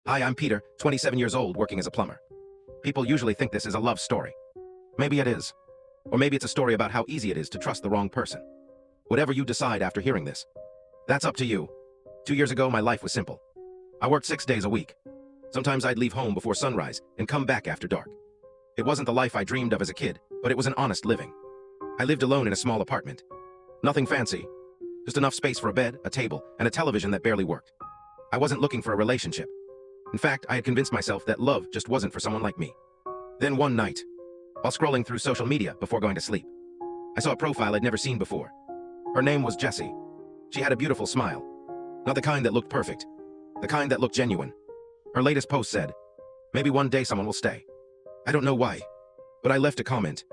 Hi, I'm Peter, 27 years old, working as a plumber. People usually think this is a love story. Maybe it is. Or maybe it's a story about how easy it is to trust the wrong person. Whatever you decide after hearing this, that's up to you. 2 years ago, my life was simple. I worked 6 days a week. Sometimes I'd leave home before sunrise and come back after dark. It wasn't the life I dreamed of as a kid, but it was an honest living. I lived alone in a small apartment. Nothing fancy. Just enough space for a bed, a table, and a television that barely worked. I wasn't looking for a relationship. In fact, I had convinced myself that love just wasn't for someone like me. Then one night, while scrolling through social media before going to sleep, I saw a profile I'd never seen before. Her name was Jessie. She had a beautiful smile. Not the kind that looked perfect. The kind that looked genuine. Her latest post said, "Maybe one day someone will stay." I don't know why, but I left a comment.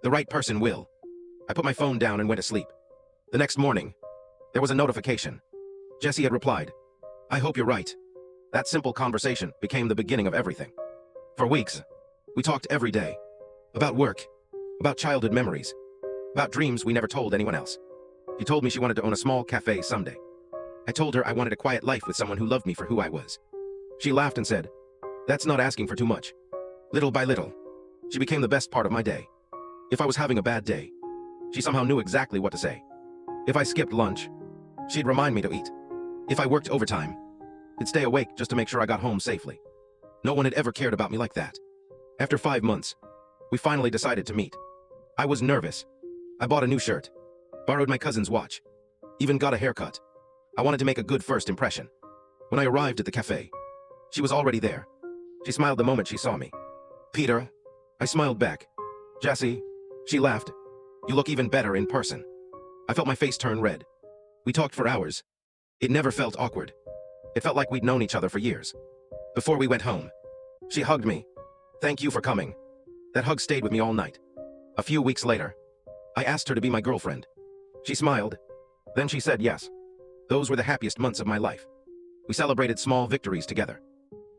The right person will. I put my phone down and went to sleep. The next morning, there was a notification. Jessie had replied, "I hope you're right." That simple conversation became the beginning of everything. For weeks, we talked every day. About work, about childhood memories, about dreams we never told anyone else. She told me she wanted to own a small cafe someday. I told her I wanted a quiet life with someone who loved me for who I was. She laughed and said, "That's not asking for too much." Little by little, she became the best part of my day. If I was having a bad day, she somehow knew exactly what to say. If I skipped lunch, she'd remind me to eat. If I worked overtime, she'd stay awake just to make sure I got home safely. No one had ever cared about me like that. After 5 months, we finally decided to meet. I was nervous. I bought a new shirt, borrowed my cousin's watch, even got a haircut. I wanted to make a good first impression. When I arrived at the cafe, she was already there. She smiled the moment she saw me. "Peter," I smiled back. "Jessie," she laughed. "You look even better in person." I felt my face turn red. We talked for hours. It never felt awkward. It felt like we'd known each other for years. Before we went home, she hugged me. "Thank you for coming." That hug stayed with me all night. A few weeks later, I asked her to be my girlfriend. She smiled. Then she said yes. Those were the happiest months of my life. We celebrated small victories together.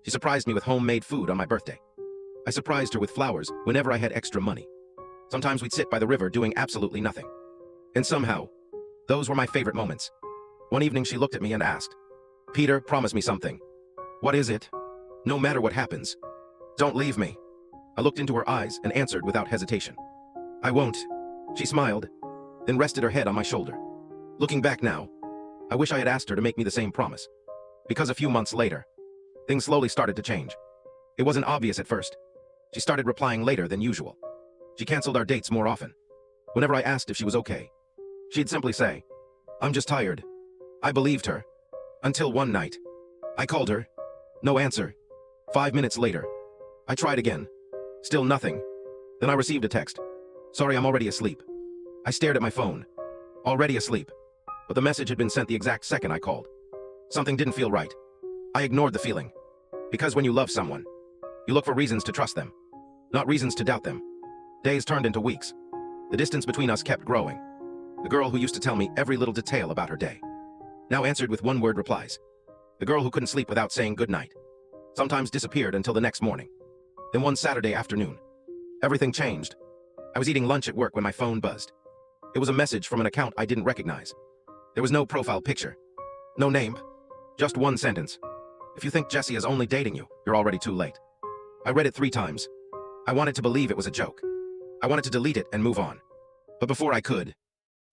She surprised me with homemade food on my birthday. I surprised her with flowers whenever I had extra money. Sometimes we'd sit by the river doing absolutely nothing. And somehow, those were my favorite moments. One evening she looked at me and asked, "Peter, promise me something." "What is it?" "No matter what happens, don't leave me." I looked into her eyes and answered without hesitation, "I won't." She smiled, then rested her head on my shoulder. Looking back now, I wish I had asked her to make me the same promise. Because a few months later, things slowly started to change. It wasn't obvious at first. She started replying later than usual. She canceled our dates more often. Whenever I asked if she was okay, she'd simply say, "I'm just tired." I believed her. Until one night, I called her. No answer. 5 minutes later, I tried again. Still nothing. Then I received a text. "Sorry, I'm already asleep." I stared at my phone. Already asleep. But the message had been sent the exact second I called. Something didn't feel right. I ignored the feeling. Because when you love someone, you look for reasons to trust them, not reasons to doubt them. Days turned into weeks. The distance between us kept growing. The girl who used to tell me every little detail about her day now answered with one-word replies. The girl who couldn't sleep without saying goodnight sometimes disappeared until the next morning. Then one Saturday afternoon, everything changed. I was eating lunch at work when my phone buzzed. It was a message from an account I didn't recognize. There was no profile picture, no name, just one sentence. "If you think Jessie is only dating you, you're already too late." I read it 3 times. I wanted to believe it was a joke. I wanted to delete it and move on. But before I could,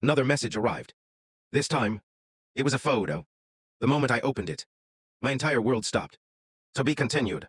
another message arrived. This time, it was a photo. The moment I opened it, my entire world stopped. "To be continued."